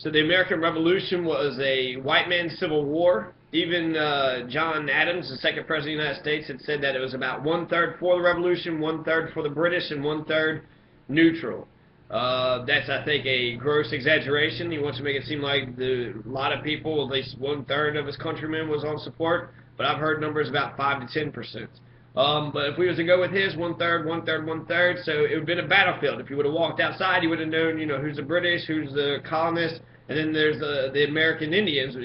So the American Revolution was a white man's civil war. Even John Adams, the second president of the United States, had said that it was about one-third for the Revolution, one-third for the British, and one-third neutral. That's, I think, a gross exaggeration. He wants to make it seem like a lot of people, at least one-third of his countrymen, was on support. But I've heard numbers about 5 to 10%. But if we was to go with his, one-third, one-third, one-third, so it would have been a battlefield. If you would have walked outside, you would have known, who's the British, who's the colonists, and then there's the American Indians,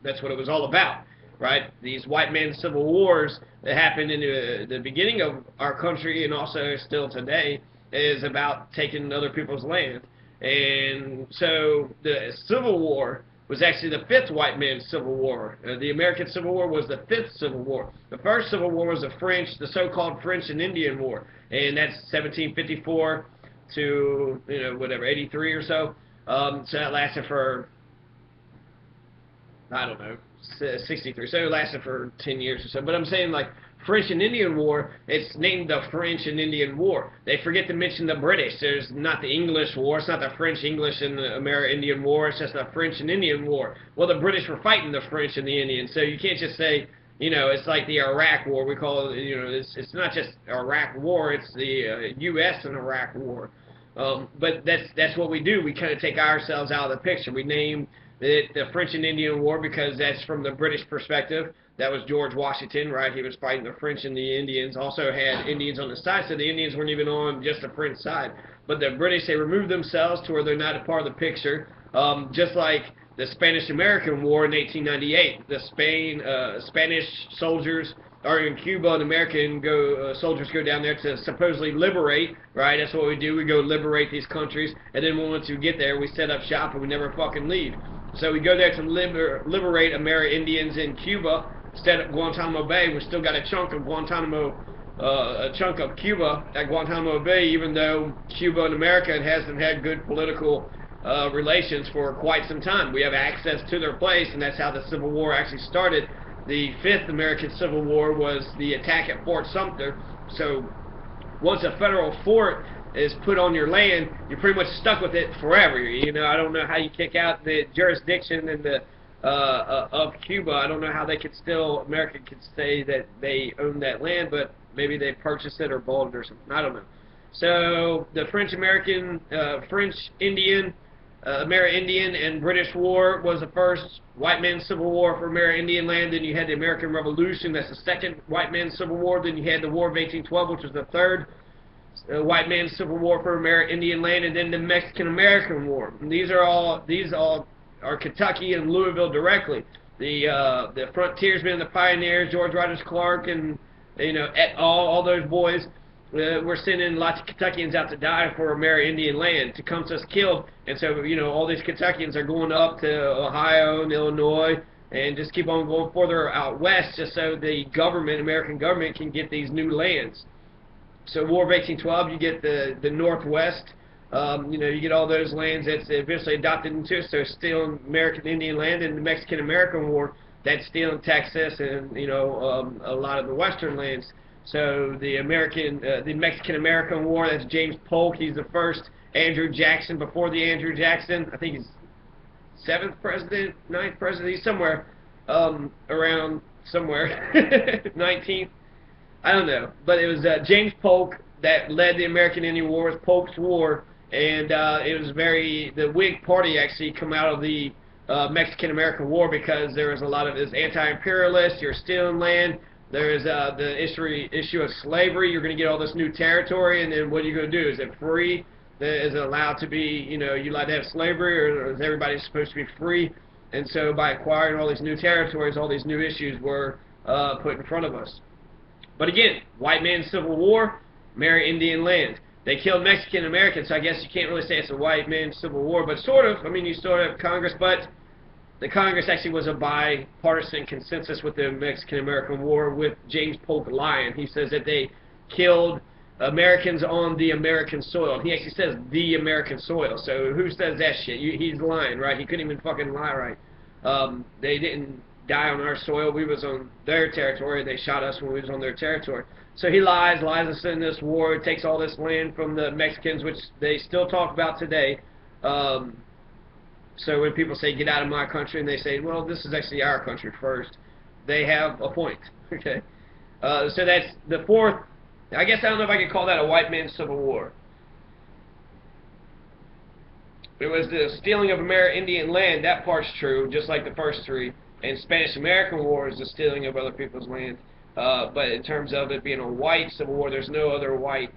that's what it was all about, right? These white man's civil wars that happened in the beginning of our country and also still today is about taking other people's land. And so the Civil War was actually the fifth white man's civil war. The American Civil War was the fifth Civil War. The first Civil War was the so-called French and Indian War, and that's 1754 to 83 or so. So that lasted for, I don't know, 63. So it lasted for 10 years or so. But I'm saying, like, French and Indian War, it's named the French and Indian War. They forget to mention the British. There's not the English War. It's not the French, English, and the Indian War. It's just the French and Indian War. Well, the British were fighting the French and the Indians. So you can't just say, it's like the Iraq War. We call it, it's not just Iraq War. It's the U.S. and Iraq War. But that's what we do. We kind of take ourselves out of the picture. We name it the French and Indian War because that's from the British perspective. That was George Washington, right? He was fighting the French and the Indians. Also had Indians on the side, so the Indians weren't even on just the French side. But the British, they removed themselves to where they're not a part of the picture. Just like the Spanish-American War in 1898. The Spanish soldiers are in Cuba, and American soldiers go down there to supposedly liberate, right? That's what we do. We go liberate these countries, and then once we get there, we set up shop, and we never fucking leave. So we go there to liberate Amerindians in Cuba. Instead of Guantanamo Bay, we still got a chunk of Cuba at Guantanamo Bay, even though Cuba and America hasn't had good political relations for quite some time. We have access to their place, and that's how the Civil War actually started. The fifth American Civil War was the attack at Fort Sumter. So once a federal fort is put on your land, you're pretty much stuck with it forever. I don't know how you kick out the jurisdiction and of Cuba. I don't know how America could say that they own that land, but maybe they purchased it or bought it or something. I don't know. So the French-Indian, Amerindian and British War was the first white man's civil war for Amerindian land. Then you had the American Revolution. That's the second white man's civil war. Then you had the War of 1812, which was the third white man's civil war for Amerindian land, and then the Mexican-American War. And these all are Kentucky and Louisville directly. The frontiersmen, the pioneers, George Rogers Clark, and all those boys were sending lots of Kentuckians out to die for Amerindian land. Tecumseh's killed, and so all these Kentuckians are going up to Ohio and Illinois, and just keep on going further out west, just so the American government, can get these new lands. So War of 1812, you get the Northwest. You get all those lands that's eventually adopted into, so still American Indian land. And the Mexican-American War, that's still in Texas and a lot of the western lands. So the Mexican-American War, that's James Polk. He's the first Andrew Jackson. Before the Andrew Jackson, I think he's 7th president, 9th president. He's somewhere around somewhere 19th. I don't know, but it was James Polk that led the American Indian War. It was Polk's War, and it was the Whig Party actually come out of the Mexican-American War because there was a lot of this anti-imperialist. You're stealing land. There is the issue of slavery. You're going to get all this new territory, and then what are you going to do? Is it free? Is it allowed to be? You allowed to have slavery, or is everybody supposed to be free? And so by acquiring all these new territories, all these new issues were put in front of us. But again, white man's civil war, Amerindian land. They killed Mexican Americans, so I guess you can't really say it's a white man's civil war, but sort of. I mean, you sort of have Congress, but the Congress actually was a bipartisan consensus with the Mexican American War, with James Polk lying. He says that they killed Americans on the American soil. He actually says the American soil. So who says that shit? He's lying, right? He couldn't even fucking lie right. They didn't die on our soil. We was on their territory. They shot us when we was on their territory. So he lies us in this war. He takes all this land from the Mexicans, which they still talk about today. So when people say, get out of my country, and they say, well, this is actually our country first, they have a point. Okay. So that's the fourth. I guess I don't know if I could call that a white man's civil war. It was the stealing of Amerindian land. That part's true, just like the first three. And Spanish-American War is the stealing of other people's land. But in terms of it being a white civil war, there's no other white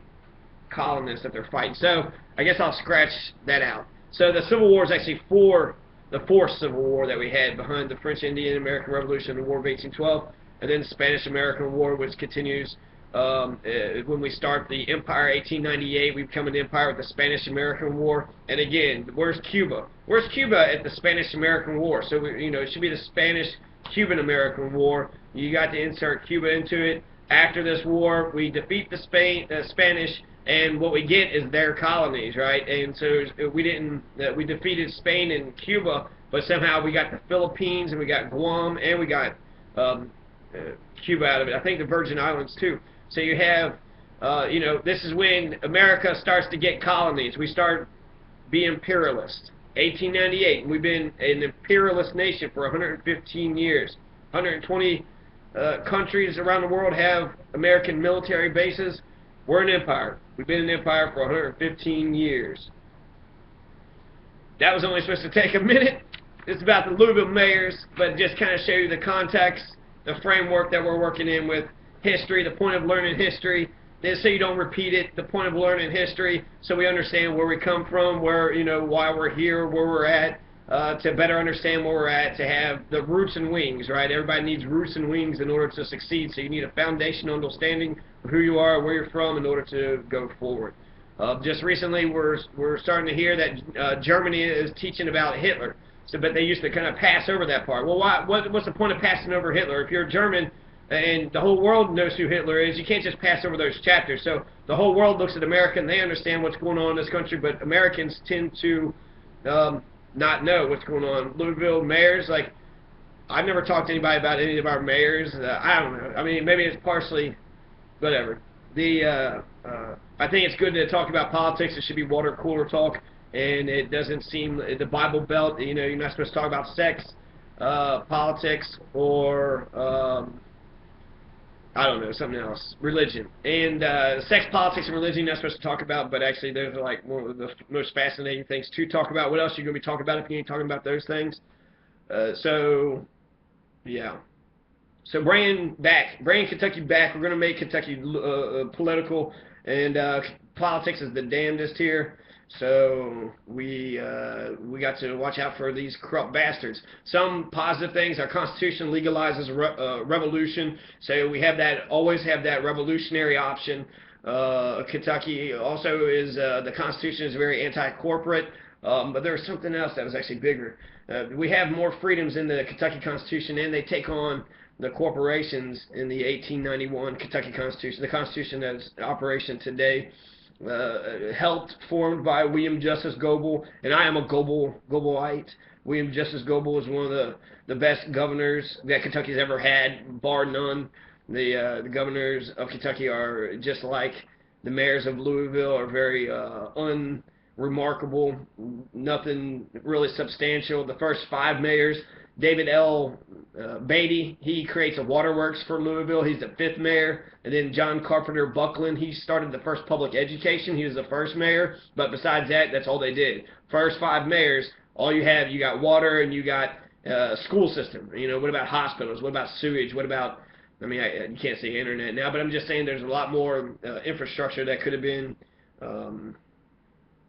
colonists that they're fighting. So I guess I'll scratch that out. So the Civil War is actually the fourth Civil War that we had behind the French-Indian-American Revolution, the War of 1812, and then the Spanish-American War, which continues when we start the Empire, 1898, we become an empire with the Spanish-American War. And again, where's Cuba? Where's Cuba at the Spanish-American War? So it should be the Spanish-Cuban-American War. You got to insert Cuba into it. After this war, we defeat the Spanish, and what we get is their colonies, right? And so we defeated Spain and Cuba, but somehow we got the Philippines, and we got Guam, and we got Cuba out of it. I think the Virgin Islands too. So you have, this is when America starts to get colonies. We start being imperialist. 1898, we've been an imperialist nation for 115 years. 120 countries around the world have American military bases. We're an empire. We've been an empire for 115 years. That was only supposed to take a minute. It's about the Louisville Mayors, but just kind of show you the context, the framework that we're working in with history, the point of learning history, so you don't repeat it, the point of learning history, so we understand where we come from, why we're here, where we're at, to better understand where we're at, to have the roots and wings, right? Everybody needs roots and wings in order to succeed, so you need a foundational understanding of who you are, where you're from, in order to go forward. Just recently, we're starting to hear that Germany is teaching about Hitler, but they used to kind of pass over that part. Well, what's the point of passing over Hitler? If you're German and the whole world knows who Hitler is, you can't just pass over those chapters. So the whole world looks at America and they understand what's going on in this country, but Americans tend to not know what's going on. Louisville Mayors, I've never talked to anybody about any of our mayors. I don't know. I mean, maybe it's partially, whatever. I think it's good to talk about politics. It should be water cooler talk, and it doesn't seem, the Bible Belt, you're not supposed to talk about sex, politics, or I don't know, something else, religion. And sex, politics, and religion you're not supposed to talk about, but actually those are one of the most fascinating things to talk about. What else are you going to be talking about if you ain't talking about those things? So, yeah. So bringing Kentucky back, we're going to make Kentucky political, and politics is the damnedest here. So we got to watch out for these corrupt bastards. Some positive things: our Constitution legalizes revolution, so we always have that revolutionary option. Kentucky also is the Constitution is very anti-corporate, but there's something else that was actually bigger. We have more freedoms in the Kentucky Constitution, and they take on the corporations in the 1891 Kentucky Constitution, the Constitution that's in operation today. Formed by William Justice Goebel, and I am a Goebelite. William Justice Goebel is one of the best governors that Kentucky's ever had, bar none. The governors of Kentucky are just like the mayors of Louisville, are very unremarkable, nothing really substantial. The first 5 mayors, David L. Beatty, he creates a waterworks for Louisville. He's the 5th mayor. And then John Carpenter Buckland, he started the first public education. He was the 1st mayor. But besides that, that's all they did. First 5 mayors, all you got water and you got school system. What about hospitals? What about sewage? What about, you can't say internet now, but I'm just saying there's a lot more infrastructure that could have been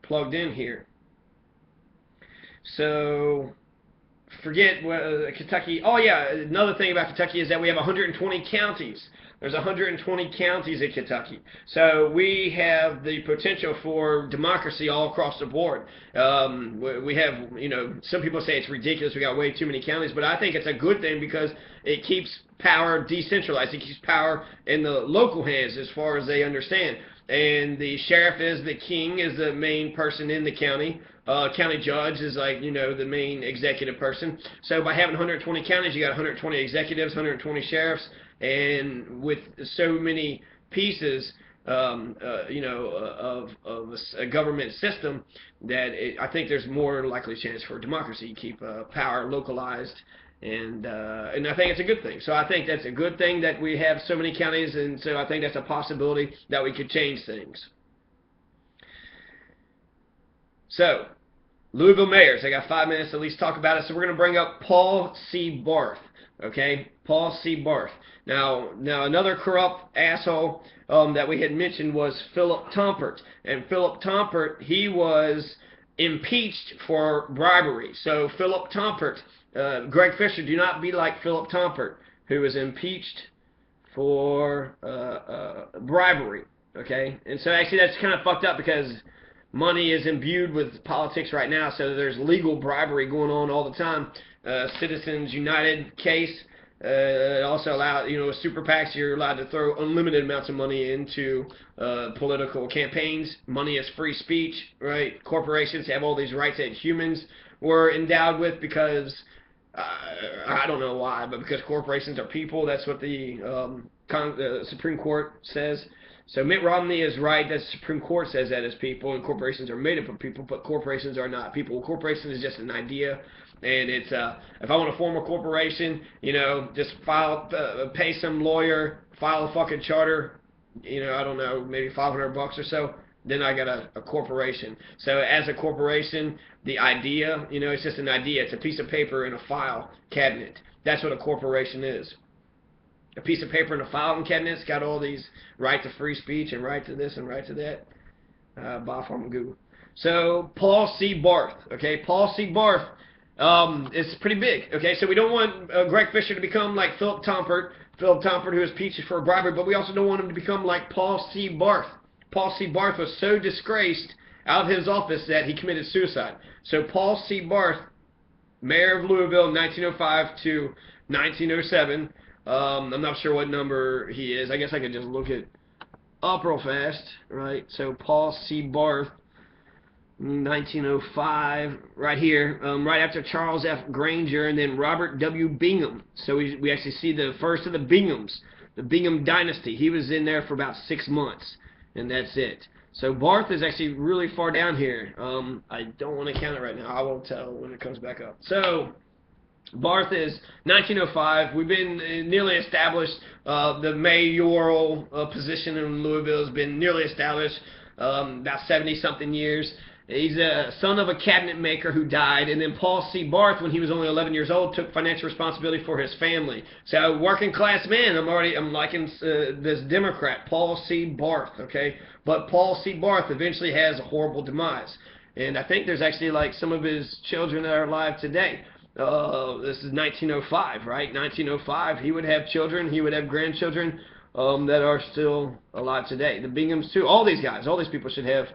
plugged in here. So forget Kentucky. Oh yeah, another thing about Kentucky is that we have 120 counties. There's 120 counties in Kentucky. So we have the potential for democracy all across the board. We have, some people say it's ridiculous, we got way too many counties, but I think it's a good thing because it keeps power decentralized. It keeps power in the local hands as far as they understand. And the sheriff is the king, is the main person in the county. County judge is the main executive person. So by having 120 counties, you got 120 executives, 120 sheriffs, and with so many pieces, of a government system, I think there's more likely chance for democracy. You keep power localized, and I think it's a good thing. So I think that's a good thing that we have so many counties, and so I think that's a possibility that we could change things. So, Louisville Mayors. I got 5 minutes to at least talk about it. So we're going to bring up Paul C. Barth. Okay, Paul C. Barth. Now another corrupt asshole that we had mentioned was Philip Tompert. And Philip Tompert, he was impeached for bribery. So Philip Tompert, Greg Fisher, do not be like Philip Tompert, who was impeached for bribery. Okay, and so actually that's kind of fucked up because money is imbued with politics right now, so there's legal bribery going on all the time. Citizens United case also allowed, super PACs, you're allowed to throw unlimited amounts of money into political campaigns. Money is free speech, right? Corporations have all these rights that humans were endowed with because, I don't know why, but because corporations are people. That's what the Supreme Court says. So Mitt Romney is right that the Supreme Court says that as people, and corporations are made up of people, but corporations are not people. Corporation is just an idea, and it's if I want to form a corporation, just pay some lawyer, file a fucking charter, I don't know, maybe $500 or so, then I got a corporation. So as a corporation, the idea, it's just an idea. It's a piece of paper in a file cabinet. That's what a corporation is. A piece of paper in a filing cabinet's got all these right to free speech and right to this and right to that. Buy from Google. So Paul C. Barth, okay, Paul C. Barth is pretty big, okay. So we don't want Greg Fisher to become like Philip Tompert, who was impeached for bribery, but we also don't want him to become like Paul C. Barth. Paul C. Barth was so disgraced out of his office that he committed suicide. So Paul C. Barth, mayor of Louisville, 1905 to 1907. I'm not sure what number he is. I guess I could just look it up real fast, right? So Paul C. Barth, 1905, right here, right after Charles F. Granger, and then Robert W. Bingham. So we actually see the first of the Binghams, the Bingham dynasty. He was in there for about 6 months, and that's it. So Barth is actually really far down here. I don't want to count it right now. I will tell when it comes back up. So Barth is 1905. We've been nearly established. The mayoral position in Louisville has been nearly established about 70-something years. He's a son of a cabinet maker who died, and then Paul C. Barth, when he was only 11 years old, took financial responsibility for his family. So, working class man. I'm liking this Democrat, Paul C. Barth. Okay, but Paul C. Barth eventually has a horrible demise, and I think there's actually like some of his children that are alive today. This is 1905, right? 1905. He would have children. He would have grandchildren that are still alive today. The Binghams too. All these guys, all these people should have.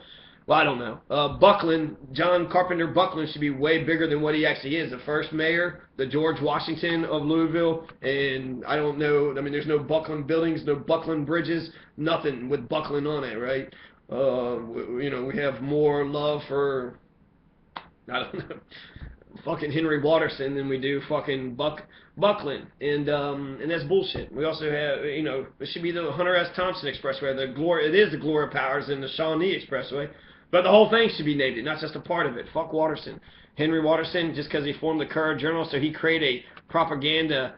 Well, I don't know. Buckland, John Carpenter Buckland should be way bigger than what he actually is. The first mayor, the George Washington of Louisville, and I don't know. I mean, there's no Buckland buildings, no Buckland bridges, nothing with Buckland on it, right? We have more love for, I don't know, fucking Henry Watterson than we do fucking Buckland, and that's bullshit. We also have, it should be the Hunter S. Thompson Expressway. It is the Gloria Powers and the Shawnee Expressway, but the whole thing should be named it, not just a part of it. Fuck Watterson. Henry Watterson, just because he formed the Courier-Journal, so he created a propaganda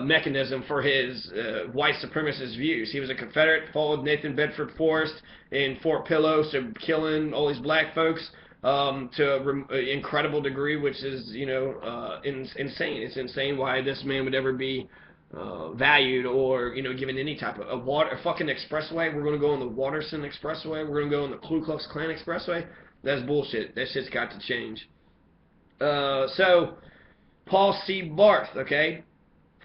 mechanism for his white supremacist views. He was a Confederate, followed Nathan Bedford Forrest in Fort Pillow, so killing all these black folks to an incredible degree, which is, insane. It's insane why this man would ever be valued or, given any type of a fucking expressway. We're going to go on the Watterson Expressway. We're going to go on the Ku Klux Klan Expressway. That's bullshit. That shit's got to change. So, Paul C. Barth, okay?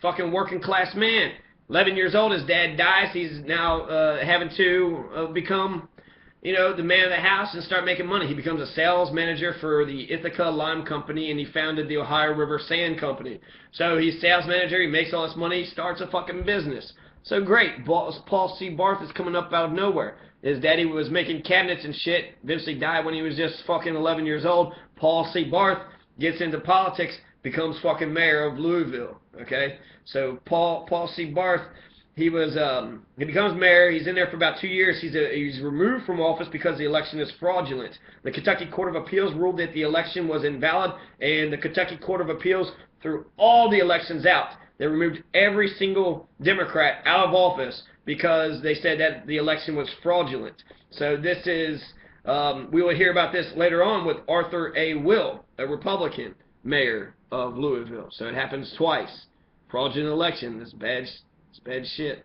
Fucking working class man. 11 years old, his dad dies. He's now having to become, the man of the house and start making money. He becomes a sales manager for the Ithaca Lime Company, and he founded the Ohio River Sand Company. So he's sales manager, he makes all this money, he starts a fucking business. So great, Paul C. Barth is coming up out of nowhere. His daddy was making cabinets and shit, eventually died when he was just fucking 11 years old. Paul C. Barth gets into politics, becomes fucking mayor of Louisville, okay? So Paul C. Barth he becomes mayor. He's in there for about 2 years. He's removed from office because the election is fraudulent. The Kentucky Court of Appeals ruled that the election was invalid, and the Kentucky Court of Appeals threw all the elections out. They removed every single Democrat out of office because they said that the election was fraudulent. So this is, we will hear about this later on with Arthur A. Will, a Republican mayor of Louisville. So it happens twice. Fraudulent election. It's bad shit.